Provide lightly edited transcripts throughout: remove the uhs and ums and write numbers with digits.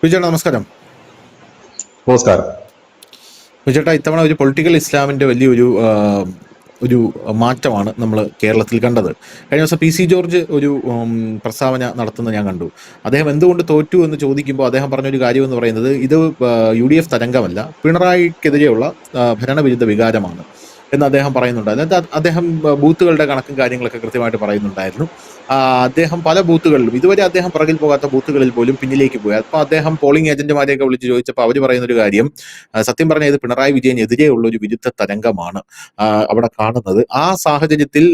വിജയേട്ടാ നമസ്കാരം. നമസ്കാരം. വിജയേട്ടാ, ഇത്തവണ ഒരു പൊളിറ്റിക്കൽ ഇസ്ലാമിന്റെ വലിയൊരു ഒരു മാറ്റമാണ് നമ്മൾ കേരളത്തിൽ കണ്ടത്. കഴിഞ്ഞ ദിവസം പി ജോർജ് ഒരു പ്രസ്താവന നടത്തുന്നത് ഞാൻ കണ്ടു. അദ്ദേഹം എന്തുകൊണ്ട് തോറ്റു എന്ന് ചോദിക്കുമ്പോൾ അദ്ദേഹം പറഞ്ഞൊരു കാര്യം എന്ന് പറയുന്നത്, ഇത് UDF തരംഗമല്ല, പിണറായിക്കെതിരെയുള്ള ഭരണവിരുദ്ധ വികാരമാണ് എന്ന് അദ്ദേഹം പറയുന്നുണ്ട്. അതിനകത്ത് അദ്ദേഹം ബൂത്തുകളുടെ കണക്കും കാര്യങ്ങളൊക്കെ കൃത്യമായിട്ട് പറയുന്നുണ്ടായിരുന്നു. അദ്ദേഹം പല ബൂത്തുകളിലും ഇതുവരെ അദ്ദേഹം പുറകിൽ പോകാത്ത ബൂത്തുകളിൽ പോലും പിന്നിലേക്ക് പോയി. അപ്പോൾ അദ്ദേഹം പോളിംഗ് ഏജന്റുമാരെയൊക്കെ വിളിച്ച് ചോദിച്ചപ്പോൾ അവർ പറയുന്നൊരു കാര്യം, സത്യം പറഞ്ഞാൽ ഇത് പിണറായി വിജയനെതിരെയുള്ള ഒരു വിരുദ്ധ തരംഗമാണ് അവിടെ കാണുന്നത്. ആ സാഹചര്യത്തിൽ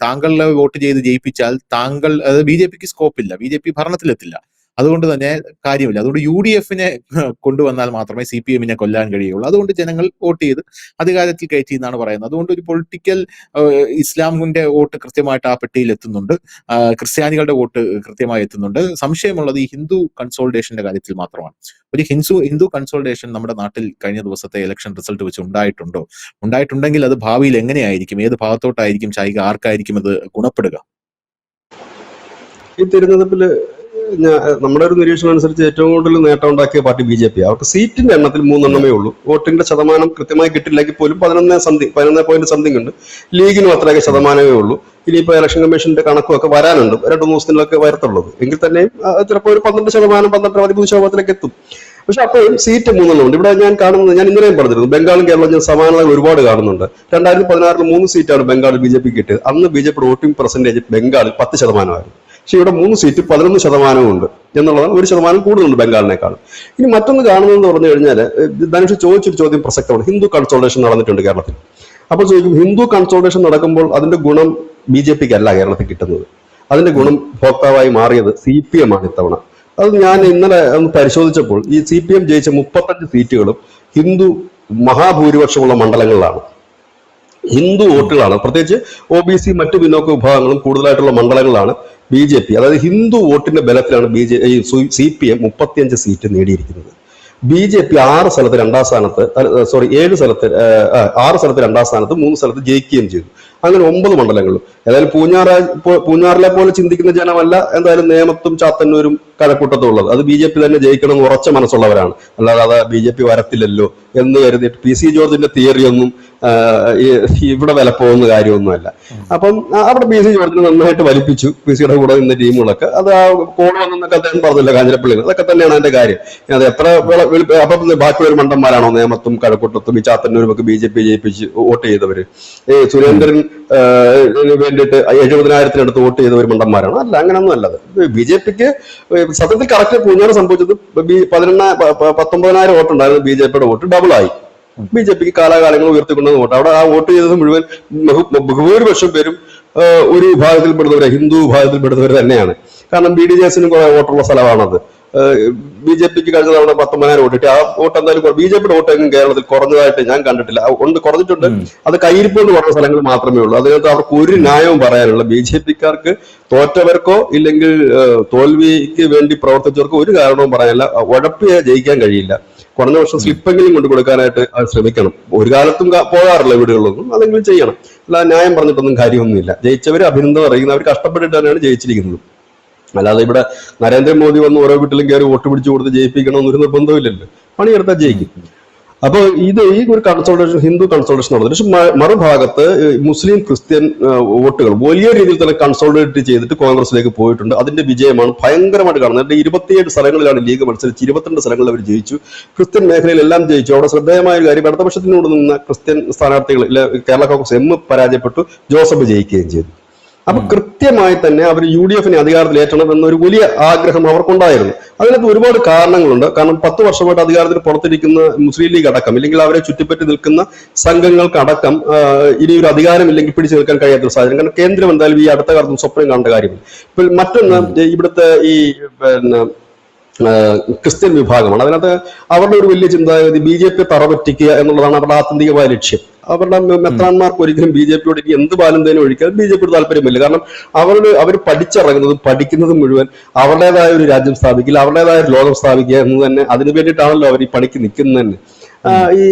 താങ്കളെ വോട്ട് ചെയ്ത് ജയിപ്പിച്ചാൽ താങ്കൾ BJP സ്കോപ്പില്ല, BJP ഭരണത്തിലെത്തില്ല, അതുകൊണ്ട് തന്നെ കാര്യമില്ല. അതുകൊണ്ട് UDF കൊണ്ടുവന്നാൽ മാത്രമേ CPM കൊല്ലാൻ കഴിയുള്ളൂ. അതുകൊണ്ട് ജനങ്ങൾ വോട്ട് ചെയ്ത് അധികാരത്തിൽ കയറ്റി എന്നാണ് പറയുന്നത്. അതുകൊണ്ട് ഒരു പൊളിറ്റിക്കൽ ഇസ്ലാമിന്റെ വോട്ട് കൃത്യമായിട്ട് ആ പെട്ടിയിൽ എത്തുന്നുണ്ട്, ക്രിസ്ത്യാനികളുടെ വോട്ട് കൃത്യമായി എത്തുന്നുണ്ട്. സംശയമുള്ളത് ഈ ഹിന്ദു കൺസോളിഡേഷന്റെ കാര്യത്തിൽ മാത്രമാണ്. ഒരു ഹിന്ദു കൺസോളിഡേഷൻ നമ്മുടെ നാട്ടിൽ കഴിഞ്ഞ ദിവസത്തെ ഇലക്ഷൻ റിസൾട്ട് വെച്ച് ഉണ്ടായിട്ടുണ്ടെങ്കിൽ അത് ഭാവിയിൽ എങ്ങനെയായിരിക്കും, ഏത് ഭാഗത്തോട്ടായിരിക്കും ചായ്ക, ആർക്കായിരിക്കും അത് ഗുണപ്പെടുക? ഈ തിരഞ്ഞെടുപ്പില് നമ്മുടെ ഒരു നിരീക്ഷണം അനുസരിച്ച് ഏറ്റവും കൂടുതൽ നേട്ടം ഉണ്ടാക്കിയ പാർട്ടി BJP. അവർക്ക് സീറ്റിന്റെ എണ്ണത്തിൽ 3 ഉള്ളൂ. വോട്ടിന്റെ ശതമാനം കൃത്യമായി കിട്ടില്ലെങ്കിൽ പോലും 11.something ഉണ്ട്. ലീഗിനും അത്രയൊക്കെ ശതമാനമേ ഉള്ളൂ. ഇനിയിപ്പോ ഇലക്ഷൻ കമ്മീഷന്റെ കണക്കുമൊക്കെ വരാനുണ്ട്, 2 ദിവസത്തിലൊക്കെ വരത്തുള്ളത്. എങ്കിൽ തന്നെയും ചിലപ്പോൾ ഒരു 12%, 13% എത്തും. പക്ഷെ അപ്പോഴും സീറ്റ് 3 ഉണ്ട്. ഇവിടെ ഞാൻ കാണുന്നത്, ഞാൻ ഇന്നലെയും പറഞ്ഞിരുന്നു, ബംഗാളും കേരളവും ഞാൻ സമാനമായി ഒരുപാട് കാണുന്നുണ്ട്. 2016 3 സീറ്റാണ് ബംഗാളിൽ BJP കിട്ടിയത്. അന്ന് BJP വോട്ടിംഗ് പെർസെന്റേജ് ബംഗാളിൽ 10%. പക്ഷെ ഇവിടെ 3 സീറ്റ് 11% ഉണ്ട് എന്നുള്ളതാണ്. 1% കൂടുതലുണ്ട് ബംഗാളിനേക്കാൾ. ഇനി മറ്റൊന്ന് കാണുന്നതെന്ന് പറഞ്ഞു കഴിഞ്ഞാൽ, ധനുഷ് ചോദിച്ചൊരു ചോദ്യം പ്രസക്തമാണ്. ഹിന്ദു കൺസോളിഡേഷൻ നടന്നിട്ടുണ്ട് കേരളത്തിൽ. അപ്പോൾ ചോദിക്കും, ഹിന്ദു കൺസോളിഡേഷൻ നടക്കുമ്പോൾ അതിന്റെ ഗുണം BJP അല്ല കേരളത്തിൽ കിട്ടുന്നത്. അതിന്റെ ഗുണം ഭോക്താവായി മാറിയത് CPM ആണ് ഇത്തവണ. അത് ഞാൻ ഇന്നലെ ഒന്ന് പരിശോധിച്ചപ്പോൾ ഈ CPM ജയിച്ച 35 സീറ്റുകളും ഹിന്ദു മഹാഭൂരിപക്ഷമുള്ള മണ്ഡലങ്ങളിലാണ്, ഹിന്ദു വോട്ടുകളാണ്. പ്രത്യേകിച്ച് OBC മറ്റു പിന്നോക്ക വിഭാഗങ്ങളും കൂടുതലായിട്ടുള്ള മണ്ഡലങ്ങളാണ് BJP, അതായത് ഹിന്ദു വോട്ടിന്റെ ബലത്തിലാണ് CPM 35 സീറ്റ് നേടിയിരിക്കുന്നത്. BJP 6 സ്ഥലത്ത് 2ാം സ്ഥാനത്ത്, 7 സ്ഥലത്ത് 6 സ്ഥലത്ത് 2ാം സ്ഥാനത്ത്, 3 സ്ഥലത്ത് ജയിക്കുകയും ചെയ്തു. അങ്ങനെ 9 മണ്ഡലങ്ങളും. ഏതായാലും പൂഞ്ഞാറിലെ പോലെ ചിന്തിക്കുന്ന ജനമല്ല എന്തായാലും നേമത്തും ചാത്തന്നൂരും കഴക്കൂട്ടത്തും ഉള്ളത്. അത് BJP തന്നെ ജയിക്കണം എന്ന് ഉറച്ച മനസ്സുള്ളവരാണ്. അല്ലാതെ അത് BJP വരത്തില്ലല്ലോ എന്ന് കരുതിയിട്ട് PC ജോർജിന്റെ തിയറിയൊന്നും ഇവിടെ വില പോകുന്ന കാര്യമൊന്നുമല്ല. അപ്പം അവിടെ PC ജോർജിനെ നന്നായിട്ട് വലിപ്പിച്ചു, PCയുടെ കൂടെ നിന്ന ടീമുകളൊക്കെ. അത് ആ കോൺ വന്നൊക്കെ അദ്ദേഹം പറഞ്ഞില്ല, കാഞ്ഞിരപ്പള്ളിയിൽ. അതൊക്കെ തന്നെയാണ് അതിന്റെ കാര്യം. അത് എത്ര അപ്പം ബാക്കിയുള്ള മണ്ടന്മാരാണോ നേമത്തും കഴക്കൂട്ടത്തും ഈ ചാത്തന്നൂരും ഒക്കെ BJP ജയിപ്പിച്ച് വോട്ട് ചെയ്തവര്? സുരേന്ദ്രൻ വേണ്ടിയിട്ട് 70,000-അടുത്ത് വോട്ട് ചെയ്തവർ മണ്ടന്മാരാണ്? അല്ല, അങ്ങനെയൊന്നും അല്ലത്. BJPക്ക് സത്യത്തിൽ കറക്റ്റ് പൂഞ്ഞാറ് സംഭവിച്ചത് 19,000 വോട്ടുണ്ടായിരുന്നു. BJPയുടെ വോട്ട് ഡബിളായി. BJPക്ക് കാലാകാലങ്ങൾ ഉയർത്തിക്കൊണ്ടുവന്ന വോട്ട്. അവിടെ ആ വോട്ട് ചെയ്തത് മുഴുവൻ ബഹുഭൂരിപക്ഷം പേരും ഒരു വിഭാഗത്തിൽപ്പെടുന്നവരെ, ഹിന്ദു വിഭാഗത്തിൽപ്പെടുന്നവർ തന്നെയാണ്. കാരണം BDJS-നും കുറെ വോട്ടുള്ള സ്ഥലമാണത്. BJPക്ക് കഴിഞ്ഞ തവണ 19,000 വോട്ടിട്ട് ആ വോട്ട് എന്തായാലും BJPയുടെ വോട്ട് എങ്ങും കേരളത്തിൽ കുറഞ്ഞതായിട്ട് ഞാൻ കണ്ടിട്ടില്ല. കുറഞ്ഞിട്ടുണ്ട്, അത് കയ്യിരിപ്പോണ്ട് കുറഞ്ഞ സ്ഥലങ്ങൾ മാത്രമേ ഉള്ളൂ. അതിനകത്ത് അവർക്ക് ഒരു ന്യായവും പറയാനുള്ള, BJPക്കാർക്ക് തോറ്റവർക്കോ ഇല്ലെങ്കിൽ തോൽവിക്ക് വേണ്ടി പ്രവർത്തിച്ചവർക്കോ ഒരു കാരണവും പറയാനില്ല. ഉഴപ്പിയെ ജയിക്കാൻ കഴിയില്ല. കുറഞ്ഞ വർഷം സ്ലിപ്പെങ്കിലും കൊണ്ട് കൊടുക്കാനായിട്ട് അവർ ശ്രമിക്കണം. ഒരു കാലത്തും പോകാറില്ല വീടുകളിലൊന്നും, അതെങ്കിലും ചെയ്യണം. അല്ല, ന്യായം പറഞ്ഞിട്ടൊന്നും കാര്യമൊന്നുമില്ല. ജയിച്ചവർ അഭിനന്ദനം അറിയുന്ന, അവർ കഷ്ടപ്പെട്ടിട്ട് തന്നെയാണ് ജയിച്ചിരിക്കുന്നത്. അല്ലാതെ ഇവിടെ നരേന്ദ്രമോദി വന്ന് ഓരോ വീട്ടിലും കയറി വോട്ട് പിടിച്ചു കൊടുത്ത് ജയിപ്പിക്കണമെന്നൊരു നിർബന്ധമില്ലല്ലോ. പണിയെടുത്താൽ ജയിക്കും. അപ്പോൾ ഇത് ഈ ഒരു കൺസോൾട്ടേഷൻ, ഹിന്ദു കൺസോൾട്ടേഷൻ നടന്നത്. പക്ഷെ മറുഭാഗത്ത് മുസ്ലിം ക്രിസ്ത്യൻ വോട്ടുകൾ വലിയ രീതിയിൽ തന്നെ കൺസോൾട്ടേറ്റ് ചെയ്തിട്ട് കോൺഗ്രസിലേക്ക് പോയിട്ടുണ്ട്. അതിന്റെ വിജയമാണ് ഭയങ്കരമായിട്ട് കാണുന്നത്. 27 സ്ഥലങ്ങളിലാണ് ലീഗ് മത്സരിച്ച് 22 സ്ഥലങ്ങളിൽ അവർ ജയിച്ചു. ക്രിസ്ത്യൻ മേഖലയിലെല്ലാം ജയിച്ചു. അവിടെ ശ്രദ്ധേയമായ ഒരു കാര്യം, ഇടതുപക്ഷത്തിനോട് നിന്ന ക്രിസ്ത്യൻ സ്ഥാനാർത്ഥികൾ കേരള കോൺഗ്രസ് പരാജയപ്പെട്ടു, ജോസഫ് ജയിക്കുകയും ചെയ്തു. അപ്പൊ കൃത്യമായി തന്നെ അവർ UDF-നെ അധികാരത്തിലേറ്റണം എന്നൊരു വലിയ ആഗ്രഹം അവർക്കുണ്ടായിരുന്നു. അതിനകത്ത് ഒരുപാട് കാരണങ്ങളുണ്ട്. കാരണം 10 വർഷമായിട്ട് അധികാരത്തിന് പുറത്തിരിക്കുന്ന മുസ്ലിം ലീഗ് അടക്കം, ഇല്ലെങ്കിൽ അവരെ ചുറ്റിപ്പറ്റി നിൽക്കുന്ന സംഘങ്ങൾക്കടക്കം ഇനിയൊരു അധികാരമില്ലെങ്കിൽ പിടിച്ചു നിൽക്കാൻ കഴിയാത്തൊരു സാഹചര്യം. കാരണം കേന്ദ്രം എന്തായാലും ഈ അടുത്ത കാലത്തും സ്വപ്നം കാണേണ്ട കാര്യമില്ല. ഇപ്പൊ മറ്റൊന്ന്, ഇവിടുത്തെ ഈ ക്രിസ്ത്യൻ വിഭാഗമാണ്. അതിനകത്ത് അവരുടെ ഒരു വലിയ ചിന്താഗതി BJP തറപറ്റിക്കുക എന്നുള്ളതാണ് അവരുടെ ആത്യന്തികമായ ലക്ഷ്യം. അവരുടെ മെത്രാന്മാർക്ക് ഒരിക്കലും BJPയോട് ഇനി എന്ത് പാലും തേനും ഒഴിക്കാൻ BJPയോട് താല്പര്യമില്ല. കാരണം അവർ പഠിച്ചിറങ്ങുന്നതും പഠിക്കുന്നതും മുഴുവൻ അവരുടേതായ ഒരു രാജ്യം സ്ഥാപിക്കില്ല, അവരുടേതായ ഒരു ലോകം സ്ഥാപിക്കുക എന്ന് തന്നെ, അതിനു വേണ്ടിയിട്ടാണല്ലോ അവർ ഈ പണിക്ക് നിൽക്കുന്നത് തന്നെ. ഈ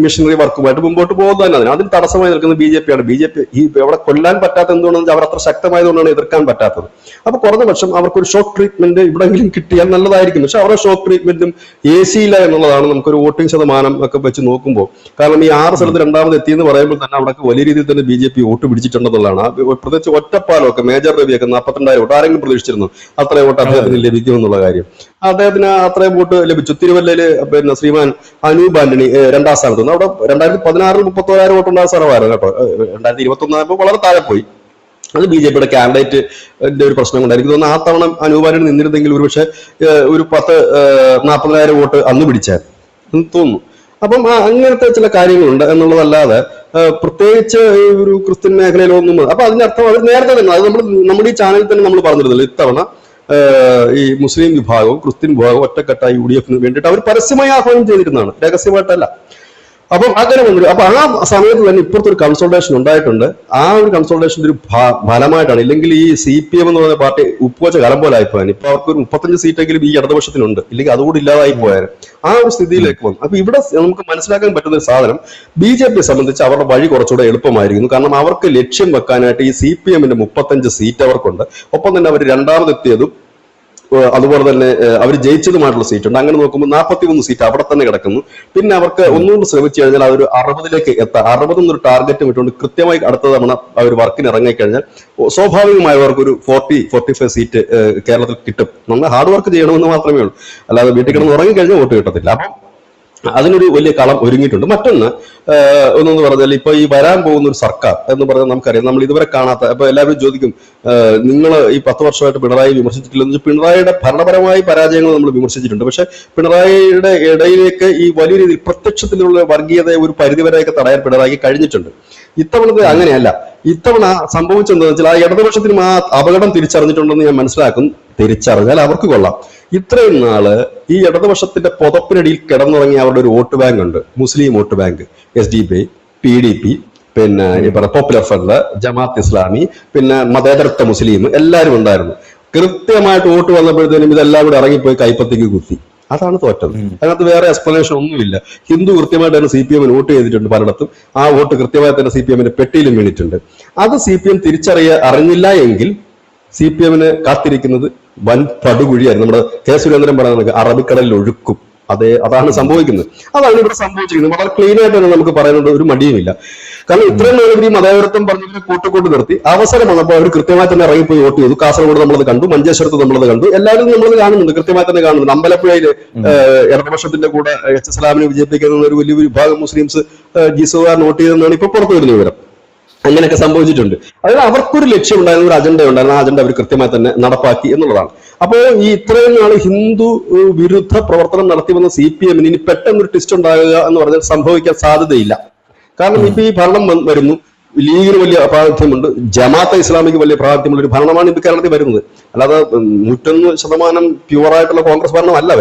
മിഷനറി വർക്കുമായിട്ട് മുമ്പോട്ട് പോകുന്നത് അതിന് തടസ്സമായി നിൽക്കുന്നത് BJP ആണ്. BJP ഈ അവിടെ കൊല്ലാൻ പറ്റാത്ത എന്തുകൊണ്ടെന്ന് വെച്ചാൽ അവർ അത്ര ശക്തമായതുകൊണ്ടാണ് എതിർക്കാൻ പറ്റാത്തത്. അപ്പൊ കുറഞ്ഞ പക്ഷം അവർക്കൊരു ഷോക്ക് ട്രീറ്റ്മെന്റ് ഇവിടെങ്കിലും കിട്ടിയാൽ നല്ലതായിരിക്കും. പക്ഷെ അവരുടെ ഷോക്ക് ട്രീറ്റ്മെന്റും AC ഇല്ല എന്നുള്ളതാണ് നമുക്കൊരു വോട്ടിംഗ് ശതമാനം ഒക്കെ വെച്ച് നോക്കുമ്പോൾ. കാരണം ഈ 6 സ്ഥലത്ത് രണ്ടാമത് എത്തിയെന്ന് പറയുമ്പോൾ തന്നെ അവിടെ വലിയ രീതിയിൽ തന്നെ BJP വോട്ട് പിടിച്ചിട്ടുണ്ടെന്നുള്ളതാണ്. പ്രത്യേകിച്ച് ഒറ്റപ്പാലമൊക്കെ മേജർ രവിയൊക്കെ 42,000 വോട്ട് ആരെങ്കിലും പ്രതീക്ഷിച്ചിരുന്നു അത്രയും വോട്ട് അദ്ദേഹത്തിന് ലഭിക്കുമെന്നുള്ള കാര്യം. അദ്ദേഹത്തിന് അത്രയും വോട്ട് ലഭിച്ചു. തിരുവല്ലയില് പിന്നെ ശ്രീമാൻ അനൂപ് ആന്റണി 2ാം സ്ഥാനത്ത് നിന്ന്. അവിടെ 2016 31,000 വോട്ടുണ്ടായ സ്ഥലമായിരുന്നു കേട്ടോ. 2021 ആയപ്പോൾ വളരെ താഴെ പോയി. അത് BJPയുടെ കാൻഡിഡേറ്റിന്റെ ഒരു പ്രശ്നം കൊണ്ട് എനിക്ക് തോന്നുന്നു ആ തവണ അനൂപ് ആന്റണി നിന്നിരുന്നെങ്കിൽ ഒരുപക്ഷെ ഒരു 40,000 വോട്ട് അന്ന് പിടിച്ചായിരുന്നു തോന്നുന്നു. അപ്പം അങ്ങനത്തെ ചില കാര്യങ്ങളുണ്ട് എന്നുള്ളതല്ലാതെ പ്രത്യേകിച്ച് ഒരു ക്രിസ്ത്യൻ മേഖലയിലൊന്നും. അപ്പൊ അതിനർത്ഥം അത് നേരത്തെ തന്നെ അത് നമ്മുടെ ഈ ചാനലിൽ തന്നെ നമ്മൾ പറഞ്ഞിരുന്നല്ലോ ഇത്തവണ ഈ മുസ്ലിം വിഭാഗവും ക്രിസ്ത്യൻ വിഭാഗവും ഒറ്റക്കെട്ടായി UDFന് വേണ്ടിയിട്ട് അവർ പരസ്യമായി ആഹ്വാനം ചെയ്തിരുന്നതാണ്, രഹസ്യമായിട്ടല്ല. അപ്പം അങ്ങനെ വന്നു. അപ്പൊ ആ സമയത്ത് തന്നെ ഇപ്പുറത്തെ ഒരു കൺസൾട്ടേഷൻ ഉണ്ടായിട്ടുണ്ട്. ആ ഒരു കൺസൾട്ടേഷന്റെ ഒരു ഫലമായിട്ടാണ്. ഇല്ലെങ്കിൽ ഈ CPM എന്ന് പറയുന്ന പാർട്ടി ഉപ്പുവച്ച കലം പോലെ ആയിപ്പോയാൻ. ഇപ്പൊ അവർക്ക് ഒരു 35 സീറ്റെങ്കിലും ഈ ഇടതുപക്ഷത്തിനുണ്ട്, ഇല്ലെങ്കിൽ അതുകൂടി ഇല്ലാതായി പോയാൽ ആ ഒരു സ്ഥിതിയിലേക്ക് വന്നു. അപ്പൊ ഇവിടെ നമുക്ക് മനസ്സിലാക്കാൻ പറ്റുന്ന ഒരു സാധനം BJP സംബന്ധിച്ച് അവരുടെ വഴി കുറച്ചുകൂടെ എളുപ്പമായിരിക്കുന്നു. കാരണം അവർക്ക് ലക്ഷ്യം വെക്കാനായിട്ട് ഈ CPMന്റെ 35 സീറ്റ് അവർക്കുണ്ട്. ഒപ്പം തന്നെ അവർ രണ്ടാമതെത്തിയതും അതുപോലെ തന്നെ അവർ ജയിച്ചതുമായിട്ടുള്ള സീറ്റ് ഉണ്ട്. അങ്ങനെ നോക്കുമ്പോൾ 43 സീറ്റ് അവിടെ തന്നെ കിടക്കുന്നു. പിന്നെ അവർക്ക് ഒന്നുകൊണ്ട് ശ്രമിച്ചു കഴിഞ്ഞാൽ അതൊരു 60ലേക്ക് എത്താം. 60 എന്നൊരു ടാർഗറ്റ് വിട്ടുകൊണ്ട് കൃത്യമായി അടുത്ത തവണ അവർ വർക്കിന് ഇറങ്ങിക്കഴിഞ്ഞാൽ സ്വാഭാവികമായി അവർക്ക് ഒരു 40-45 സീറ്റ് കേരളത്തിൽ കിട്ടും. നമ്മൾ ഹാർഡ് വർക്ക് ചെയ്യണമെന്ന് മാത്രമേ ഉള്ളൂ. അല്ലാതെ വീട്ടിൽ കിടന്ന് ഉറങ്ങിക്കഴിഞ്ഞാൽ വോട്ട് കിട്ടത്തില്ല. അപ്പം അതിനൊരു വലിയ കളം ഒരുങ്ങിയിട്ടുണ്ട്. മറ്റൊന്ന് ഒന്നെന്ന് പറഞ്ഞാൽ ഇപ്പൊ ഈ വരാൻ പോകുന്ന ഒരു സർക്കാർ എന്ന് പറഞ്ഞാൽ നമുക്കറിയാം, നമ്മൾ ഇതുവരെ കാണാത്ത. അപ്പൊ എല്ലാവരും ചോദിക്കും നിങ്ങൾ ഈ 10 വർഷമായിട്ട് പിണറായി വിമർശിച്ചിട്ടില്ലെന്ന്. പിണറായിയുടെ ഭരണപരമായ പരാജയങ്ങൾ നമ്മൾ വിമർശിച്ചിട്ടുണ്ട്. പക്ഷെ പിണറായിയുടെ ഇടയിലേക്ക് ഈ വലിയ രീതിയിൽ പ്രത്യക്ഷത്തിലുള്ള വർഗീയതയെ ഒരു പരിധിവരെയൊക്കെ തടയാൻ പിണറായി കഴിഞ്ഞിട്ടുണ്ട്. ഇത്തവണത്തെ അങ്ങനെയല്ല. ഇത്തവണ സംഭവിച്ചെന്താണെന്ന് വെച്ചാൽ ആ ഇടതുപക്ഷത്തിനും ആ അപകടം തിരിച്ചറിഞ്ഞിട്ടുണ്ടെന്ന് ഞാൻ മനസ്സിലാക്കും. തിരിച്ചറിഞ്ഞാൽ അവർക്ക് കൊള്ളാം. ഇത്രയും നാള് ഈ ഇടതുപക്ഷത്തിന്റെ പുതപ്പിനടിയിൽ കിടന്നുറങ്ങിയ അവരുടെ ഒരു വോട്ട് ബാങ്ക് ഉണ്ട്, മുസ്ലിം വോട്ട് ബാങ്ക്. SDP, PDP, പിന്നെ ഈ പറഞ്ഞ പോപ്പുലർ ഫ്രണ്ട്, ജമാഅത്ത് ഇസ്ലാമി, പിന്നെ മതേതരത്വ മുസ്ലിം എല്ലാവരും ഉണ്ടായിരുന്നു. കൃത്യമായിട്ട് വോട്ട് വന്നപ്പോഴത്തേനും ഇതെല്ലാം കൂടെ ഇറങ്ങിപ്പോയി കൈപ്പത്തിക്ക് കുത്തി. അതാണ് തോറ്റത്. അതിനകത്ത് വേറെ എക്സ്പ്ലനേഷൻ ഒന്നുമില്ല. ഹിന്ദു കൃത്യമായിട്ട് തന്നെ CPM വോട്ട് ചെയ്തിട്ടുണ്ട് പലയിടത്തും. ആ വോട്ട് കൃത്യമായി തന്നെ CPMന്റെ പെട്ടിയിലും വീണിട്ടുണ്ട്. അത് CPM അറിഞ്ഞില്ല എങ്കിൽ CPMന് കാത്തിരിക്കുന്നത് വൻ പടുകുഴിയായിരുന്നു. നമ്മുടെ K. സുരേന്ദ്രൻ പറയുന്നത് അറബിക്കടലിൽ ഒഴുക്കും. അതാണ് സംഭവിക്കുന്നത്. അതാണ് ഇവിടെ സംഭവിച്ചിരിക്കുന്നത്. വളരെ ക്ലീൻ ആയിട്ട് തന്നെ നമുക്ക് പറയുന്നത് ഒരു മടിയുമില്ല. കാരണം ഇത്രയും നാൾ ഇവർ മതേതരത്വം പറഞ്ഞതിനെ കൂട്ടുകൊണ്ട് നിർത്തി അവസരം വന്നപ്പോൾ അവർ കൃത്യമായി തന്നെ ഇറങ്ങിപ്പോയി വോട്ട് ചെയ്തു. കാസർഗോഡ് നമ്മളത് കണ്ടു, മഞ്ചേശ്വരത്ത് നമ്മളത് കണ്ടു, എല്ലാവരും നമ്മളത് കാണുന്നുണ്ട്, കൃത്യമായി തന്നെ കാണുന്നുണ്ട്. അമ്പലപ്പുഴയിൽ ഇടതുപക്ഷത്തിന്റെ കൂടെ H. ഇസ്ലാമിനെ വിജയിപ്പിക്കുന്ന ഒരു വലിയ വിഭാഗം മുസ്ലിംസ് ജിസുകാർ വോട്ട് ചെയ്തെന്നാണ് ഇപ്പൊ പുറത്തു വരുന്ന വിവരം. അങ്ങനെയൊക്കെ സംഭവിച്ചിട്ടുണ്ട്. അതായത് അവർക്കൊരു ലക്ഷ്യം ഉണ്ടായിരുന്നു, ഒരു അജണ്ട ഉണ്ടായിരുന്നു. ആ അജണ്ട അവർ കൃത്യമായി തന്നെ നടപ്പാക്കി എന്നുള്ളതാണ്. അപ്പോൾ ഈ ഇത്രയും നാൾ ഹിന്ദു വിരുദ്ധ പ്രവർത്തനം നടത്തി വന്ന CPMന് ഇനി പെട്ടെന്നൊരു ട്വിസ്റ്റ് ഉണ്ടാകുക എന്ന് പറഞ്ഞാൽ സംഭവിക്കാൻ സാധ്യതയില്ല. കാരണം ഇപ്പൊ ഈ ഭരണം വരുന്നു, ലീഗിന് വലിയ പ്രാതിനിധ്യമുണ്ട്, ജമാഅത്തെ ഇസ്ലാമിക്ക് വലിയ പ്രാതിനിധ്യമുള്ള ഒരു ഭരണമാണ് ഇപ്പൊ കേരളത്തിൽ വരുന്നത്. അല്ലാതെ 101% പ്യുവറായിട്ടുള്ള കോൺഗ്രസ് ഭരണമല്ല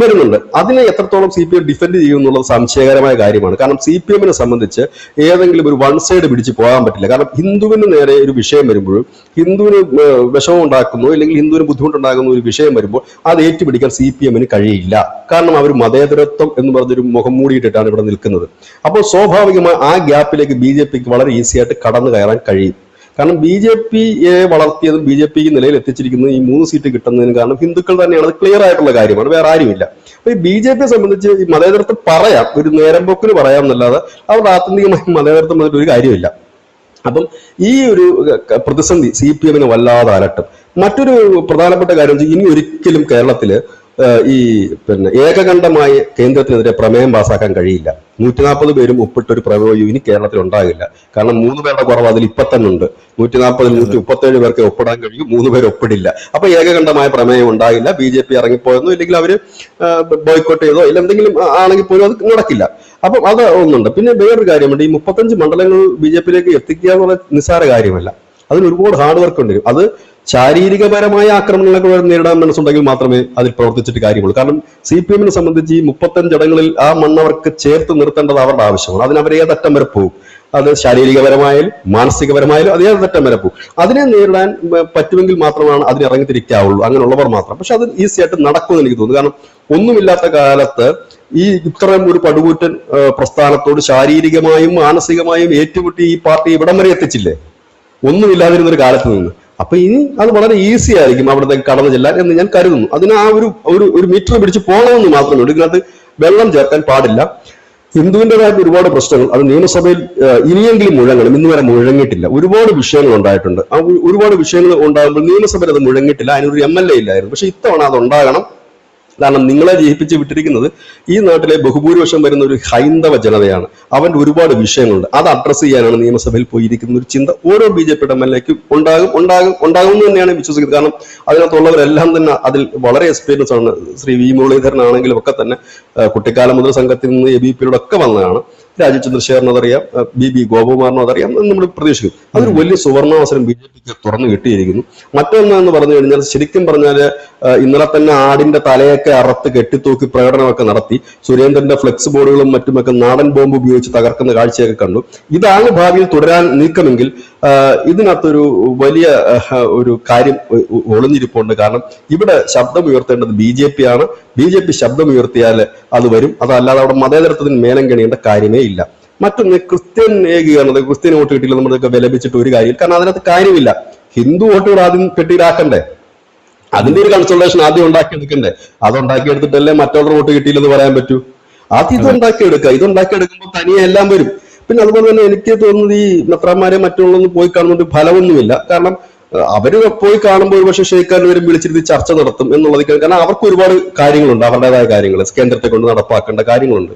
വരുന്നുണ്ട്. അതിനെ എത്രത്തോളം CPM ഡിഫെൻഡ് ചെയ്യും എന്നുള്ളത് സംശയകരമായ കാര്യമാണ്. കാരണം CPMനെ സംബന്ധിച്ച് ഏതെങ്കിലും ഒരു വൺ സൈഡ് പിടിച്ച് പോകാൻ പറ്റില്ല. കാരണം ഹിന്ദുവിന് നേരെ ഒരു വിഷയം വരുമ്പോഴും, ഹിന്ദുവിന് വിഷമം ഉണ്ടാക്കുന്നു അല്ലെങ്കിൽ ഹിന്ദുവിന് ബുദ്ധിമുട്ടുണ്ടാകുന്ന ഒരു വിഷയം വരുമ്പോൾ അത് ഏറ്റുപിടിക്കാൻ CPMന് കഴിയില്ല. കാരണം അവർ മതേതരത്വം എന്ന് പറഞ്ഞൊരു മുഖം മൂടിയിട്ടിട്ടാണ് ഇവിടെ നിൽക്കുന്നത്. അപ്പോൾ സ്വാഭാവികമായി ആ ഗ്യാപ്പിലേക്ക് BJPക്ക് വളരെ ഈസി ആയിട്ട് കടന്നു കയറാൻ കഴിയും. കാരണം BJPയെ വളർത്തിയതും BJPക്ക് നിലയിൽ എത്തിച്ചിരിക്കുന്നത് ഈ 3 സീറ്റ് കിട്ടുന്നതിന് കാരണം ഹിന്ദുക്കൾ തന്നെയാണ്. അത് ക്ലിയർ ആയിട്ടുള്ള കാര്യമാണ്, വേറെ ആരുമില്ല. അപ്പൊ ഈ BJPയെ സംബന്ധിച്ച് ഈ മതേതരത്വം പറയാം, ഒരു നേരമ്പോക്കിന് പറയാം എന്നല്ലാതെ അവരുടെ ആത്യന്തികമായി മതേതരത്വം വന്നിട്ട് ഒരു കാര്യമില്ല. അപ്പം ഈ ഒരു പ്രതിസന്ധി CPMനെ വല്ലാതെ അലട്ടും. മറ്റൊരു പ്രധാനപ്പെട്ട കാര്യം ഇനി ഒരിക്കലും കേരളത്തില് ഈ ഏകകണ്ഠമായി കേന്ദ്രത്തിനെതിരെ പ്രമേയം പാസാക്കാൻ കഴിയില്ല. 140 പേരും ഒപ്പിട്ടൊരു പ്രമേയം ഇനി കേരളത്തിൽ ഉണ്ടാകില്ല. കാരണം 3 പേരുടെ കുറവ് അതിൽ ഇപ്പൊ തന്നെ ഉണ്ട്. 140-ൽ 137 പേർക്ക് ഒപ്പിടാൻ കഴിയും, 3 പേര് ഒപ്പിടില്ല. അപ്പൊ ഏകകണ്ഠമായ പ്രമേയം ഉണ്ടാകില്ല. BJP ഇറങ്ങിപ്പോയെന്നോ ഇല്ലെങ്കിൽ അവര് ബോയ്ക്കോട്ട് ചെയ്തോ ഇല്ല എന്തെങ്കിലും ആണെങ്കിൽ പോലും അത് നടക്കില്ല. അപ്പം അത് ഒന്നുണ്ട്. പിന്നെ വേറൊരു കാര്യമുണ്ട്, ഈ 35 മണ്ഡലങ്ങൾ BJPയിലേക്ക് എത്തിക്കുക എന്നുള്ള നിസ്സാര കാര്യമല്ല. അതിന് ഒരുപാട് ഹാർഡ് വർക്ക് ഉണ്ട്. അത് ശാരീരികപരമായ ആക്രമണങ്ങളൊക്കെ നേരിടാൻ മനസ്സുണ്ടെങ്കിൽ മാത്രമേ അതിൽ പ്രവർത്തിച്ചിട്ട് കാര്യമുള്ളൂ. കാരണം CPMനെ സംബന്ധിച്ച് ഈ 35 ഇടങ്ങളിൽ ആ മണ്ണവർക്ക് ചേർത്ത് നിർത്തേണ്ടത് അവരുടെ ആവശ്യമാണ്. അതിനവർ ഏതറ്റം വരെ പോകും. അത് ശാരീരികപരമായാലും മാനസികപരമായാലും അത് ഏതറ്റം വരെ പോകും. അതിനെ നേരിടാൻ പറ്റുമെങ്കിൽ മാത്രമാണ് അതിന് ഇറങ്ങിത്തിരിക്കാവുള്ളൂ, അങ്ങനെയുള്ളവർ മാത്രം. പക്ഷെ അത് ഈസി ആയിട്ട് നടക്കുമെന്ന് എനിക്ക് തോന്നുന്നു. കാരണം ഒന്നുമില്ലാത്ത കാലത്ത് ഈ ഇത്രയും ഒരു പടുകൂറ്റൻ പ്രസ്ഥാനത്തോട് ശാരീരികമായും മാനസികമായും ഏറ്റുമുട്ടി ഈ പാർട്ടി ഇവിടം വരെ എത്തിച്ചില്ലേ, ഒന്നുമില്ലാതിരുന്ന ഒരു കാലത്ത് നിന്ന്. അപ്പൊ ഇനി അത് വളരെ ഈസി ആയിരിക്കും അവിടത്തേക്ക് കടന്നു ചെല്ലാൻ എന്ന് ഞാൻ കരുതുന്നു. അതിന് ആ ഒരു മീറ്റർ പിടിച്ച് പോകണമെന്ന് മാത്രമേ ഉള്ളൂ. ഇതിനകത്ത് വെള്ളം ചേർക്കാൻ പാടില്ല. ഹിന്ദുവിൻ്റെതായിട്ട് ഒരുപാട് പ്രശ്നങ്ങൾ അത് നിയമസഭയിൽ ഇനിയെങ്കിലും മുഴങ്ങണം. ഇന്ന് വരെ മുഴങ്ങിയിട്ടില്ല. ഒരുപാട് വിഷയങ്ങൾ ഉണ്ടായിട്ടുണ്ട്. ആ ഒരുപാട് വിഷയങ്ങൾ ഉണ്ടാകുമ്പോൾ നിയമസഭയിൽ അത് മുഴങ്ങിയിട്ടില്ല. അതിനൊരു MLA ഇല്ലായിരുന്നു. പക്ഷെ ഇത്തവണ അത് ഉണ്ടാകണം. കാരണം നിങ്ങളെ ജയിപ്പിച്ച് വിട്ടിരിക്കുന്നത് ഈ നാട്ടിലെ ബഹുഭൂരിപക്ഷം വരുന്ന ഒരു ഹൈന്ദവ ജനതയാണ്. അവന്റെ ഒരുപാട് വിഷയങ്ങളുണ്ട്. അത് അഡ്രസ്സ് ചെയ്യാനാണ് നിയമസഭയിൽ പോയിരിക്കുന്ന ഒരു ചിന്ത ഓരോ BJP MLAക്കും ഉണ്ടാകും എന്ന് തന്നെയാണ് വിശ്വസിക്കുന്നത്. കാരണം അതിനകത്തുള്ളവരെല്ലാം തന്നെ അതിൽ വളരെ എക്സ്പീരിയൻസ് ആണ്. ശ്രീ V മുരളീധരൻ ആണെങ്കിലും ഒക്കെ തന്നെ കുട്ടിക്കാലം മുതൽ സംഘത്തിൽ നിന്ന് ABP ഒക്കെ വന്നതാണ്. രാജീവ് ചന്ദ്രശേഖരനും അതറിയാം, BB ഗോപകുമാറിനും അതറിയാം എന്ന് നമ്മൾ പ്രതീക്ഷിക്കും. അതൊരു വലിയ സുവർണാവസരം BJPക്ക് തുറന്നു കിട്ടിയിരിക്കുന്നു. മറ്റൊന്നെന്ന് പറഞ്ഞു കഴിഞ്ഞാൽ ശരിക്കും പറഞ്ഞാൽ ഇന്നലെ തന്നെ ആടിന്റെ തലയൊക്കെ അറുത്ത് കെട്ടിത്തൂക്കി പ്രകടനമൊക്കെ നടത്തി സുരേന്ദ്രന്റെ ഫ്ലെക്സ് ബോർഡുകളും മറ്റുമൊക്കെ നാടൻ ബോംബ് ഉപയോഗിച്ച് തകർക്കുന്ന കാഴ്ചയൊക്കെ കണ്ടു. ഇതാണ് ഭാവിയിൽ തുടരാൻ നീക്കമെങ്കിൽ ഇതിനകത്തൊരു വലിയ ഒരു കാര്യം ഒളിഞ്ഞിരിപ്പുണ്ട്. കാരണം ഇവിടെ ശബ്ദം ഉയർത്തേണ്ടത് BJP ആണ്. BJP ശബ്ദം ഉയർത്തിയാൽ അത് വരും. അതല്ലാതെ അവിടെ മതേതരത്വത്തിന് മേലം കണിയേണ്ട കാര്യമേ ഇല്ല. മറ്റൊന്ന് ക്രിസ്ത്യൻ ഏകീകരണം. ക്രിസ്ത്യൻ വോട്ട് കിട്ടിയില്ല നമ്മളൊക്കെ വിലപിച്ചിട്ട് ഒരു കാര്യം. കാരണം അതിനകത്ത് കാര്യമില്ല. ഹിന്ദു വോട്ടുകൾ ആദ്യം കെട്ടിയിലാക്കണ്ടേ, അതിന്റെ ഒരു കൺസൾട്ടേഷൻ ആദ്യം ഉണ്ടാക്കിയെടുക്കണ്ടേ. അതുണ്ടാക്കിയെടുത്തിട്ടല്ലേ മറ്റുള്ള വോട്ട് കിട്ടിയില്ലെന്ന് പറയാൻ പറ്റൂ. ആദ്യം ഇതുണ്ടാക്കിയെടുക്കുക. ഇതുണ്ടാക്കിയെടുക്കുമ്പോൾ തനിയെ എല്ലാം വരും. പിന്നെ അതുപോലെ തന്നെ എനിക്ക് തോന്നുന്നത് ഈ മെത്രാന്മാരെ മറ്റുള്ളൊന്നും പോയി കാണുന്നത് ഫലമൊന്നുമില്ല. കാരണം അവര് പോയി കാണുമ്പോൾ ഒരു പക്ഷേ ഷെയ്ഖാൻ വരും വിളിച്ചിരുത്തി ചർച്ച നടത്തും എന്നുള്ളത്. കാരണം അവർക്ക് ഒരുപാട് കാര്യങ്ങളുണ്ട്, അവരുടേതായ കാര്യങ്ങൾ കേന്ദ്രത്തെ കൊണ്ട് നടപ്പാക്കേണ്ട കാര്യങ്ങളുണ്ട്.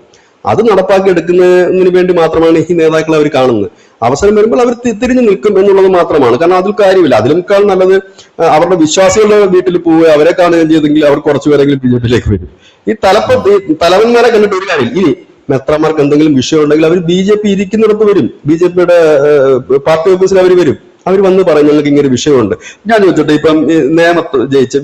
അത് നടപ്പാക്കി എടുക്കുന്നതിന് വേണ്ടി മാത്രമാണ് ഈ നേതാക്കളെ അവർ കാണുന്നത്. അവസരം വരുമ്പോൾ അവർ തിരിഞ്ഞു നിൽക്കും എന്നുള്ളത് മാത്രമാണ്. കാരണം അതിൽ കാര്യമില്ല. അതിനേക്കാൾ നല്ലത് അവരുടെ വിശ്വാസികളുടെ വീട്ടിൽ പോവുക, അവരെ കാണുകയും ചെയ്തെങ്കിൽ അവർ കുറച്ചുപേരെങ്കിലും BJPയിലേക്ക് വരും. ഈ തലവന്മാരെ കണ്ടിട്ട് ഒരു കാര്യം. ഇനി മെത്രാന്മാർക്ക് എന്തെങ്കിലും വിഷയം ഉണ്ടെങ്കിൽ അവർ BJP ഇരിക്കുന്നിടത്ത് വരും. BJPയുടെ പാർട്ടി ഓഫീസിൽ അവർ വരും. അവർ വന്ന് പറയും ഞങ്ങൾക്ക് ഇങ്ങനെ വിഷയമുണ്ട്. ഞാൻ ചോദിച്ചോട്ടെ, ഇപ്പം നേമത്ത് ജയിച്ച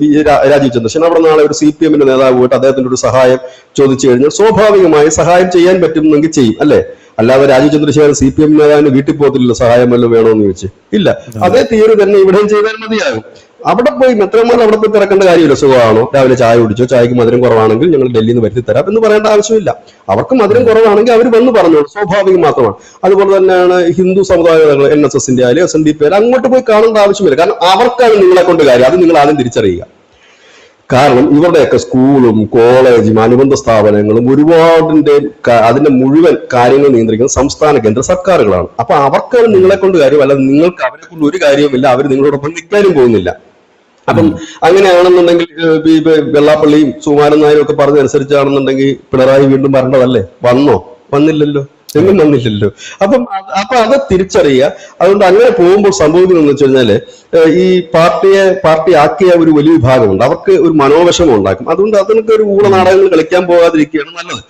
രാജീവ് ചന്ദ്രശേഖരൻ അവിടെ നാളെ ഒരു CPMന്റെ നേതാവ് പോയിട്ട് അദ്ദേഹത്തിന്റെ ഒരു സഹായം ചോദിച്ചു കഴിഞ്ഞാൽ സ്വാഭാവികമായി സഹായം ചെയ്യാൻ പറ്റുമെങ്കിൽ ചെയ്യും, അല്ലെ? അല്ലാതെ രാജീവ് ചന്ദ്രശേഖരൻ CPM നേതാവിന് വീട്ടിൽ പോകത്തില്ലല്ലോ സഹായം വല്ലതും വേണമെന്ന് ചോദിച്ച്. ഇല്ല, അതേ തിയറി തന്നെ ഇവിടെയും ചെയ്താൽ മതിയാകും. അവിടെ പോയി മെത്രന്മാർ അവിടെ പോയി തിരക്കേണ്ട കാര്യമില്ല. സുഖമാണോ, രാവിലെ ചായ കുടിച്ചോ, ചായക്ക് മധുരം കുറവാണെങ്കിൽ ഞങ്ങൾ ഡൽഹിയിൽ നിന്ന് വരുത്തി തരാം എന്ന് പറയേണ്ട ആവശ്യമില്ല. അവർക്ക് മധുരം കുറവാണെങ്കിൽ അവർ വന്ന് പറഞ്ഞോളൂ, സ്വാഭാവികം മാത്രമാണ്. അതുപോലെ തന്നെയാണ് ഹിന്ദു സമുദായങ്ങൾ NSSന്റെ ആയാലും SNDP ആയാലും അങ്ങോട്ട് പോയി കാണേണ്ട ആവശ്യമില്ല. കാരണം അവർക്കാണ് നിങ്ങളെ കൊണ്ട് കാര്യം. അത് നിങ്ങൾ ആദ്യം തിരിച്ചറിയുക. കാരണം ഇവരുടെയൊക്കെ സ്കൂളും കോളേജും അനുബന്ധ സ്ഥാപനങ്ങളും അതിന്റെ മുഴുവൻ കാര്യങ്ങൾ നിയന്ത്രിക്കുന്നത് സംസ്ഥാന കേന്ദ്ര സർക്കാരുകളാണ്. അപ്പൊ അവർക്കാണ് നിങ്ങളെ കൊണ്ട് കാര്യം. അല്ലാതെ നിങ്ങൾക്ക് അവരെ കൊണ്ട് ഒരു കാര്യവുമില്ല. അവർ നിങ്ങളോടൊപ്പം നിൽക്കാനും പോകുന്നില്ല. അപ്പം അങ്ങനെയാണെന്നുണ്ടെങ്കിൽ വെള്ളാപ്പള്ളിയും സുകുമാരൻ നായരും ഒക്കെ പറഞ്ഞതനുസരിച്ചാണെന്നുണ്ടെങ്കിൽ പിണറായി വീണ്ടും വരേണ്ടതല്ലേ? വന്നില്ലല്ലോ, എങ്ങും വന്നില്ലല്ലോ. അപ്പൊ അത് തിരിച്ചറിയുക. അതുകൊണ്ട് അങ്ങനെ പോകുമ്പോൾ സംഭവിക്കുന്നതെന്ന് വെച്ച് കഴിഞ്ഞാല് ഈ പാർട്ടി ആക്കിയ ഒരു വലിയ വിഭാഗമുണ്ട്. അവർക്ക് ഒരു മനോവിഷമം ഉണ്ടാക്കും. അതുകൊണ്ട് അതിനൊക്കെ ഒരു ഊളനാടകങ്ങൾ കളിക്കാൻ പോകാതിരിക്കുകയാണ് നല്ലത്.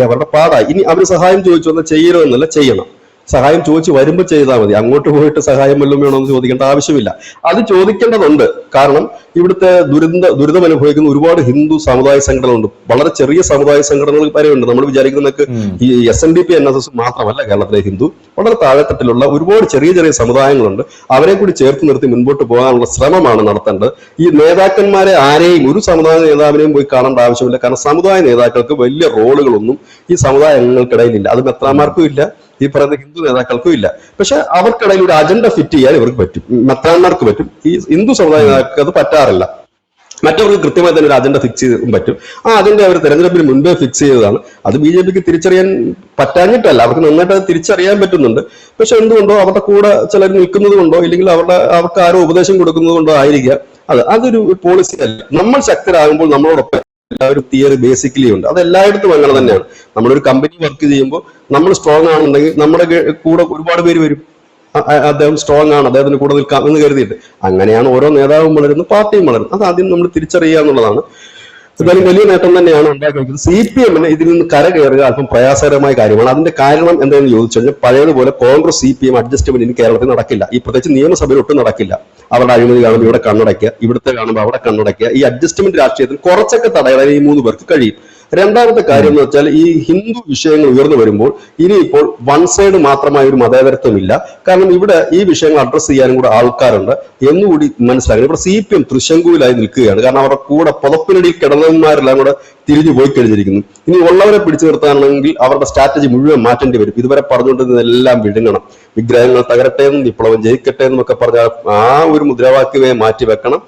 അവരുടെ പാടായി. ഇനി അവർ സഹായം ചോദിച്ചു വന്നാൽ ചെയ്യണോ എന്നല്ല, ചെയ്യണം. സഹായം ചോദിച്ച് വരുമ്പോൾ ചെയ്താൽ മതി. അങ്ങോട്ട് പോയിട്ട് സഹായം വല്ലതും വേണമെന്ന് ചോദിക്കേണ്ട ആവശ്യമില്ല. അത് ചോദിക്കേണ്ടതുണ്ട്. കാരണം ഇവിടുത്തെ ദുരിതം അനുഭവിക്കുന്ന ഒരുപാട് ഹിന്ദു സമുദായ സംഘടനകളുണ്ട്. വളരെ ചെറിയ സമുദായ സംഘടനകൾ വരെയുണ്ട്. നമ്മൾ വിചാരിക്കുന്നതൊക്കെ ഈ SNDP NSS മാത്രമല്ല കേരളത്തിലെ ഹിന്ദു, വളരെ താഴെത്തട്ടിലുള്ള ഒരുപാട് ചെറിയ ചെറിയ സമുദായങ്ങളുണ്ട്. അവരെ കൂടി ചേർത്ത് നിർത്തി മുൻപോട്ട് പോകാനുള്ള ശ്രമമാണ് നടത്തേണ്ടത്. ഈ നേതാക്കന്മാരെ ആരെയും ഒരു സമുദായ നേതാവിനെയും പോയി കാണേണ്ട ആവശ്യമില്ല. കാരണം സമുദായ നേതാക്കൾക്ക് വലിയ റോളുകളൊന്നും ഈ സമുദായങ്ങൾക്കിടയിലില്ല. അത് മെത്രാന്മാർക്കും ഇല്ല, ഈ പറയുന്ന ഹിന്ദു നേതാക്കൾക്കും ഇല്ല. പക്ഷെ അവർക്കിടയിൽ ഒരു അജണ്ട ഫിറ്റ് ചെയ്യാൻ ഇവർക്ക് പറ്റും, മെത്രാന്മാർക്ക് പറ്റും. ഈ ഹിന്ദു സമുദായ നേതാക്കൾക്ക് അത് പറ്റാറില്ല. മറ്റവർക്ക് കൃത്യമായി തന്നെ ഒരു അജണ്ട ഫിക്സ് ചെയ്തും പറ്റും. ആ അജണ്ട അവർ തെരഞ്ഞെടുപ്പിന് മുൻപേ ഫിക്സ് ചെയ്തതാണ്. അത് BJPക്ക് തിരിച്ചറിയാൻ പറ്റാഞ്ഞിട്ടല്ല, അവർക്ക് നന്നായിട്ട് അത് തിരിച്ചറിയാൻ പറ്റുന്നുണ്ട്. പക്ഷെ എന്തുകൊണ്ടോ അവരുടെ കൂടെ ചിലർ നിൽക്കുന്നത് കൊണ്ടോ ഇല്ലെങ്കിൽ അവർക്ക് ആരോ ഉപദേശം കൊടുക്കുന്നത് കൊണ്ടോ ആയിരിക്കാം. അതൊരു പോളിസി അല്ല. നമ്മൾ ശക്തരാകുമ്പോൾ നമ്മളോടൊപ്പം ഒരു തിയറി ബേസിക്കലി ഉണ്ട്. അത് എല്ലായിടത്തും അങ്ങനെ തന്നെയാണ്. നമ്മളൊരു കമ്പനി വർക്ക് ചെയ്യുമ്പോൾ നമ്മൾ സ്ട്രോങ് ആണെന്നുണ്ടെങ്കിൽ നമ്മുടെ കൂടെ ഒരുപാട് പേര് വരും. അദ്ദേഹം സ്ട്രോങ് ആണ്, അദ്ദേഹത്തിന് കൂടെ നിൽക്കാം എന്ന് കരുതിയിട്ട്. അങ്ങനെയാണ് ഓരോ നേതാവും വളരുന്നു, പാർട്ടിയും വളരുന്നു. അത് ആദ്യം നമ്മൾ തിരിച്ചറിയുക എന്നുള്ളതാണ്. എന്തായാലും വലിയ നേട്ടം തന്നെയാണ് ഉണ്ടാക്കിയിരിക്കുന്നത്. CPMന് ഇതിൽ നിന്ന് കരകയറുക അല്പം പ്രയാസകരമായ കാര്യമാണ്. അതിന്റെ കാരണം എന്താണെന്ന് ചോദിച്ചു കഴിഞ്ഞാൽ പഴയതുപോലെ കോൺഗ്രസ് CPM അഡ്ജസ്റ്റ്മെന്റ് ഇനി കേരളത്തിൽ നടക്കില്ല. ഈ പ്രത്യേകിച്ച് നിയമസഭയിൽ ഒട്ടും നടക്കില്ല. അവരുടെ അഴിമതി കാണുമ്പോൾ ഇവിടെ കണ്ണടയ്ക്കുക, ഇവിടുത്തെ കാണുമ്പോൾ അവിടെ കണ്ണടയ്ക്കുക. ഈ അഡ്ജസ്റ്റ്മെന്റ് രാഷ്ട്രീയത്തിൽ കുറച്ചൊക്കെ തടയാൻ ഈ 3 പേർക്ക് കഴിയും. രണ്ടാമത്തെ കാര്യം എന്ന് വെച്ചാൽ ഈ ഹിന്ദു വിഷയങ്ങൾ ഉയർന്നു വരുമ്പോൾ ഇനിയിപ്പോൾ വൺ സൈഡ് മാത്രമായ ഒരു മതേതരത്വമില്ല. കാരണം ഇവിടെ ഈ വിഷയങ്ങൾ അഡ്രസ്സ് ചെയ്യാനും കൂടെ ആൾക്കാരുണ്ട് എന്നുകൂടി മനസ്സിലാക്കണം. ഇവിടെ CPM തൃശങ്കുവിലായി നിൽക്കുകയാണ്. കാരണം അവരുടെ കൂടെ പുതപ്പിനടിയിൽ കിടന്നവന്മാരെല്ലാം കൂടെ തിരിഞ്ഞു പോയി കഴിഞ്ഞിരിക്കുന്നു. ഇനി ഉള്ളവരെ പിടിച്ചു നിർത്താനാണെങ്കിൽ അവരുടെ സ്ട്രാറ്റജി മുഴുവൻ മാറ്റേണ്ടി വരും. ഇതുവരെ പറഞ്ഞുകൊണ്ടിരുന്നതെല്ലാം വിഴുങ്ങണം. വിഗ്രഹങ്ങൾ തകരട്ടെ എന്നും വിപ്ലവം ജയിക്കട്ടെ എന്നൊക്കെ പറഞ്ഞാൽ ആ ഒരു മുദ്രാവാക്യമേ മാറ്റി വെക്കണം.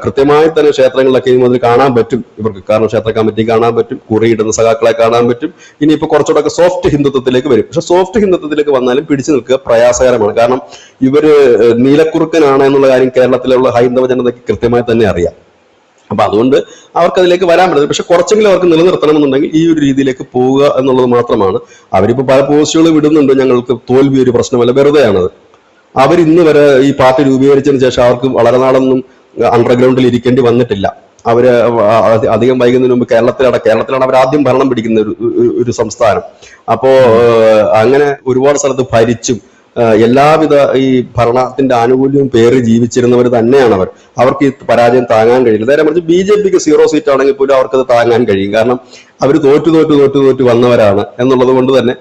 കൃത്യമായി തന്നെ ക്ഷേത്രങ്ങളിലൊക്കെ ഇനി മുതൽ കാണാൻ പറ്റും ഇവർക്ക്. കാരണം ക്ഷേത്ര കമ്മിറ്റി കാണാൻ പറ്റും, കുറിയിടുന്ന സഖാക്കളെ കാണാൻ പറ്റും. ഇനിയിപ്പോ കുറച്ചുകൂടെ സോഫ്റ്റ് ഹിന്ദുത്വത്തിലേക്ക് വരും. പക്ഷെ സോഫ്റ്റ് ഹിന്ദുത്വത്തിലേക്ക് വന്നാലും പിടിച്ചു നിൽക്കുക പ്രയാസകരമാണ്. കാരണം ഇവര് നീലക്കുറുക്കനാണ് എന്നുള്ള കാര്യം കേരളത്തിലുള്ള ഹൈന്ദവ ജനതയ്ക്ക് കൃത്യമായി തന്നെ അറിയാം. അപ്പൊ അതുകൊണ്ട് അവർക്ക് അതിലേക്ക് വരാൻ പറ്റും. പക്ഷെ കുറച്ചെങ്കിലും അവർക്ക് നിലനിർത്തണമെന്നുണ്ടെങ്കിൽ ഈ ഒരു രീതിയിലേക്ക് പോവുക എന്നുള്ളത് മാത്രമാണ്. അവരിപ്പോ പല പോസ്റ്റുകളും ഇടുന്നുണ്ട്, ഞങ്ങൾക്ക് തോൽവി ഒരു പ്രശ്നമല്ല, വെറുതെയാണത്. അവർ ഇന്ന് വരെ ഈ പാർട്ടി രൂപീകരിച്ചതിന് ശേഷം അവർക്ക് വളരെ നാളൊന്നും അണ്ടർഗ്രൗണ്ടിൽ ഇരിക്കേണ്ടി വന്നിട്ടില്ല. അവര് അധികം വൈകുന്നതിന് മുമ്പ് കേരളത്തിലാണ് അവർ ആദ്യം ഭരണം പിടിക്കുന്ന ഒരു സംസ്ഥാനം. അപ്പോ അങ്ങനെ ഒരുപാട് സ്ഥലത്ത് ഭരിച്ചും എല്ലാവിധ ഈ ഭരണത്തിന്റെ ആനുകൂല്യവും പേര് ജീവിച്ചിരുന്നവർ തന്നെയാണ് അവർ. അവർക്ക് ഈ പരാജയം താങ്ങാൻ കഴിയില്ല. നേരെ മറിച്ച് BJPക്ക് 0 സീറ്റ് ആണെങ്കിൽ പോലും അവർക്കത് താങ്ങാൻ കഴിയും. കാരണം അവർ തോറ്റു വന്നവരാണ് എന്നുള്ളത് കൊണ്ട് തന്നെ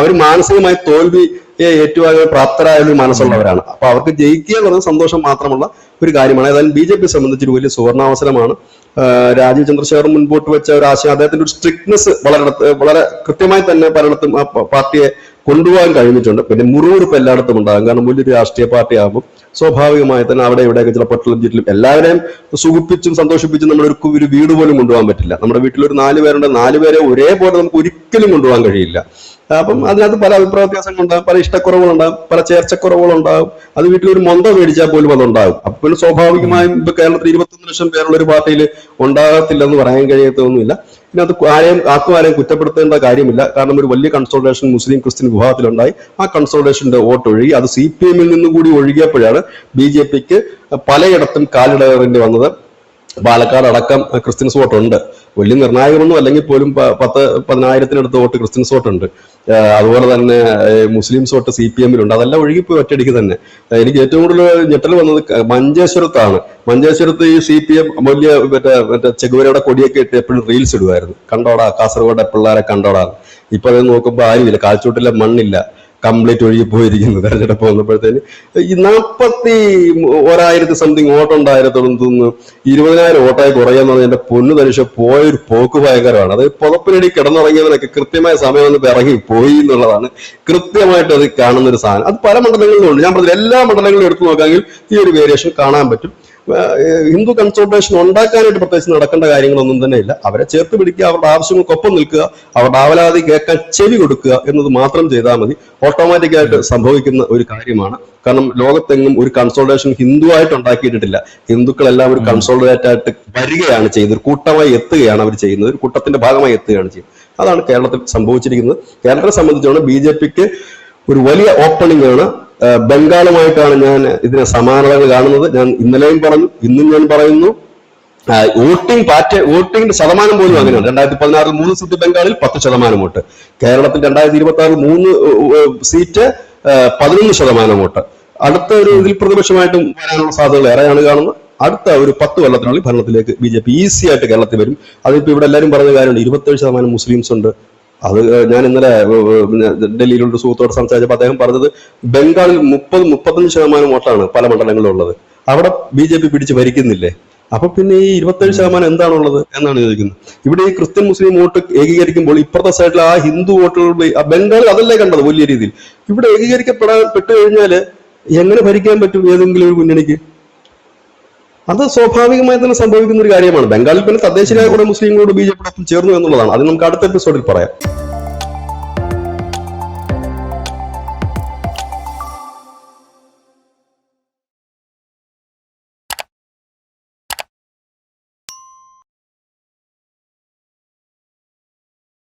അവർ മാനസികമായി തോൽവിയെ ഏറ്റുവാങ്ങാൻ പ്രാപ്തരായ ഒരു മനസ്സുള്ളവരാണ്. അപ്പൊ അവർക്ക് ജയിക്കുക എന്നുള്ളത് സന്തോഷം മാത്രമുള്ള ഒരു കാര്യമാണ്. ഏതായാലും BJP സംബന്ധിച്ച് ഒരു വലിയ സുവർണാവസരമാണ്. രാജീവ് ചന്ദ്രശേഖർ മുൻപോട്ട് വെച്ച ഒരു ആശയം, അദ്ദേഹത്തിന്റെ ഒരു സ്ട്രിക്ട്നെസ് വളരെ കൃത്യമായി തന്നെ പലയിടത്തും ആ പാർട്ടിയെ കൊണ്ടുപോകാൻ കഴിഞ്ഞിട്ടുണ്ട്. പിന്നെ മുറിവുറുപ്പ് എല്ലായിടത്തും ഉണ്ടാകും. കാരണം വലിയൊരു രാഷ്ട്രീയ പാർട്ടി ആകുമ്പോൾ സ്വാഭാവികമായി തന്നെ അവിടെ ഇവിടെയൊക്കെ ചില പൊട്ടലും ചുറ്റിലും എല്ലാവരെയും സുഖിപ്പിച്ചും സന്തോഷിപ്പിച്ചും നമ്മൾ ഒരു വീട് പോലും കൊണ്ടുപോകാൻ പറ്റില്ല. നമ്മുടെ വീട്ടിൽ ഒരു 4 പേരുണ്ട്, 4 പേരെ ഒരേപോലെ നമുക്ക് ഒരിക്കലും കൊണ്ടുപോകാൻ കഴിയില്ല. അപ്പം അതിനകത്ത് പല അഭിപ്രായ വ്യത്യാസങ്ങളുണ്ടാകും, പല ഇഷ്ടക്കുറവുകളുണ്ടാകും, പല ചേർച്ചക്കുറവുകളുണ്ടാകും. അത് വീട്ടിൽ ഒരു മൊന്ത മേടിച്ചാൽ പോലും അതുണ്ടാകും. അപ്പൊ പിന്നെ സ്വാഭാവികമായും ഇപ്പൊ കേരളത്തിൽ 21 ലക്ഷം പേരുള്ള ഒരു പാർട്ടിയിൽ ഉണ്ടാകത്തില്ലെന്ന് പറയാൻ കഴിയത്തൊന്നുമില്ല. ഇതിനകത്ത് ആരെയും കുറ്റപ്പെടുത്തേണ്ട കാര്യമില്ല. കാരണം ഒരു വലിയ കൺസോൾട്ടേഷൻ മുസ്ലിം ക്രിസ്ത്യൻ വിഭാഗത്തിലുണ്ടായി. ആ കൺസോൾട്ടേഷന്റെ വോട്ട് ഒഴുകി, അത് CPM നിന്ന് കൂടി ഒഴുകിയപ്പോഴാണ് BJPക്ക് പലയിടത്തും കാലിടേണ്ടി വന്നത്. പാലക്കാട് അടക്കം ക്രിസ്ത്യൻസ് വോട്ടുണ്ട്. വലിയ നിർണായകമൊന്നും അല്ലെങ്കിൽ പോലും 10,000-ത്തിനടുത്ത് വോട്ട് ക്രിസ്ത്യൻസ് വോട്ടുണ്ട്. അതുപോലെ തന്നെ മുസ്ലിംസ് വോട്ട് CPM-ലുണ്ട്. അതെല്ലാം ഒഴുകിപ്പോയി ഒറ്റയടിക്ക് തന്നെ. എനിക്ക് ഏറ്റവും കൂടുതൽ ഞെട്ടൽ വന്നത് മഞ്ചേശ്വരത്താണ്. മഞ്ചേശ്വരത്ത് ഈ CPM വലിയ മറ്റേ ചെകുവരയുടെ കൊടിയൊക്കെ ഇട്ട് എപ്പോഴും റീൽസ് ഇടുമായിരുന്നു. കണ്ടോടാ കാസർഗോഡ് പിള്ളേരെ കണ്ടോടാ. ഇപ്പൊ അത് നോക്കുമ്പോൾ ആരുമില്ല, കാൽച്ചൂട്ടിലെ മണ്ണില്ല, കംപ്ലീറ്റ് ഒഴുകി പോയിരിക്കുന്നു. തെരഞ്ഞെടുപ്പ് വന്നപ്പോഴത്തേന് ഈ 41,000 സംതിങ് വോട്ടുണ്ടായിരത്തോളം തോന്നുന്നു 20,000 വോട്ടായി കുറയാന്ന് പറഞ്ഞാൽ എന്റെ പൊന്നു തനിഷ പോയൊരു പോക്ക് ഭയങ്കരമാണ്. അത് പുതപ്പിനടി കിടന്നുറങ്ങിയവനൊക്കെ കൃത്യമായ സമയം വന്ന് ഇറങ്ങി പോയി എന്നുള്ളതാണ് കൃത്യമായിട്ട് അത് കാണുന്ന ഒരു സാധനം. അത് പല മണ്ഡലങ്ങളിലും ഉണ്ട്. ഞാൻ പറഞ്ഞത് എല്ലാ മണ്ഡലങ്ങളിലും എടുത്തു നോക്കാമെങ്കിൽ ഈ ഒരു വേരിയേഷൻ കാണാൻ പറ്റും. ഹിന്ദു കൺസോൾട്ടേഷൻ ഉണ്ടാക്കാനായിട്ട് പ്രത്യേകിച്ച് നടക്കേണ്ട കാര്യങ്ങളൊന്നും തന്നെ ഇല്ല. അവരെ ചേർത്ത് പിടിക്കുക, അവരുടെ ആവശ്യങ്ങൾക്കൊപ്പം നിൽക്കുക, അവരുടെ ആവലാതി കേൾക്കാൻ ചെവി കൊടുക്കുക എന്നത് മാത്രം ചെയ്താൽ മതി. ഓട്ടോമാറ്റിക്കായിട്ട് സംഭവിക്കുന്ന ഒരു കാര്യമാണ്. കാരണം ലോകത്തെങ്ങും ഒരു കൺസോൾട്ടേഷൻ ഹിന്ദുവായിട്ട് ഉണ്ടാക്കിയിട്ടില്ല. ഹിന്ദുക്കളെല്ലാം ഒരു കൺസോൾട്ടേറ്റ് ആയിട്ട് വരികയാണ് ചെയ്യുന്നത്, ഒരു കൂട്ടമായി എത്തുകയാണ് അവർ ചെയ്യുന്നത്, ഒരു കൂട്ടത്തിന്റെ ഭാഗമായി എത്തുകയാണ് ചെയ്യുന്നത്. അതാണ് കേരളത്തിൽ സംഭവിച്ചിരിക്കുന്നത്. കേരളത്തെ സംബന്ധിച്ചോളം BJPക്ക് ഒരു വലിയ ഓപ്പണിംഗ് ആണ്. ബംഗാളുമായിട്ടാണ് ഞാൻ ഇതിനെ സമാനതകൾ കാണുന്നത്. ഞാൻ ഇന്നലെയും പറഞ്ഞു, ഇന്നും ഞാൻ പറയുന്നു. വോട്ടിംഗിന്റെ ശതമാനം പോലും അങ്ങനെയാണ്. 2016 3 സീറ്റ് ബംഗാളിൽ 10% വോട്ട്. കേരളത്തിൽ 2026 3 സീറ്റ് 11% വോട്ട്. അടുത്ത ഒരു ഇതിൽ പ്രതിപക്ഷമായിട്ടും വരാനുള്ള സാധ്യതകൾ ഏറെയാണ് കാണുന്നത്. അടുത്ത ഒരു 10 കൊല്ലത്തിനുള്ളിൽ ഭരണത്തിലേക്ക് BJP ഈസി ആയിട്ട് കേരളത്തിൽ വരും. അതിപ്പോ ഇവിടെ എല്ലാവരും പറയുന്ന കാര്യമുണ്ട്, 27% മുസ്ലിംസ് ഉണ്ട്. അത് ഞാൻ ഇന്നലെ ഡൽഹിയിലുള്ള സുഹൃത്തോട് സംസാരിച്ചപ്പോൾ അദ്ദേഹം പറഞ്ഞത് ബംഗാളിൽ 30-35% വോട്ടാണ് പല മണ്ഡലങ്ങളിലും ഉള്ളത്. അവിടെ BJP പിടിച്ച് ഭരിക്കുന്നില്ലേ? അപ്പൊ പിന്നെ ഈ 27% എന്താണുള്ളത് എന്നാണ് ചോദിക്കുന്നത്. ഇവിടെ ഈ ക്രിസ്ത്യൻ മുസ്ലിം വോട്ട് ഏകീകരിക്കുമ്പോൾ ഇപ്പുറത്തെ സൈഡിൽ ആ ഹിന്ദു വോട്ടുകൾ ബംഗാളിൽ അതല്ലേ കണ്ടത് വലിയ രീതിയിൽ. ഇവിടെ ഏകീകരിക്കപ്പെട്ട് കഴിഞ്ഞാല് എങ്ങനെ ഭരിക്കാൻ പറ്റും ഏതെങ്കിലും ഒരു മുന്നണിക്ക്? അത് സ്വാഭാവികമായി തന്നെ സംഭവിക്കുന്ന ഒരു കാര്യമാണ്. ബംഗാളിൽ പിന്നെ തദ്ദേശീയരായ കുറെ മുസ്ലിങ്ങളോട് BJP ചേർന്നു എന്നുള്ളതാണ്. അത് നമുക്ക് അടുത്ത എപ്പിസോഡിൽ പറയാം.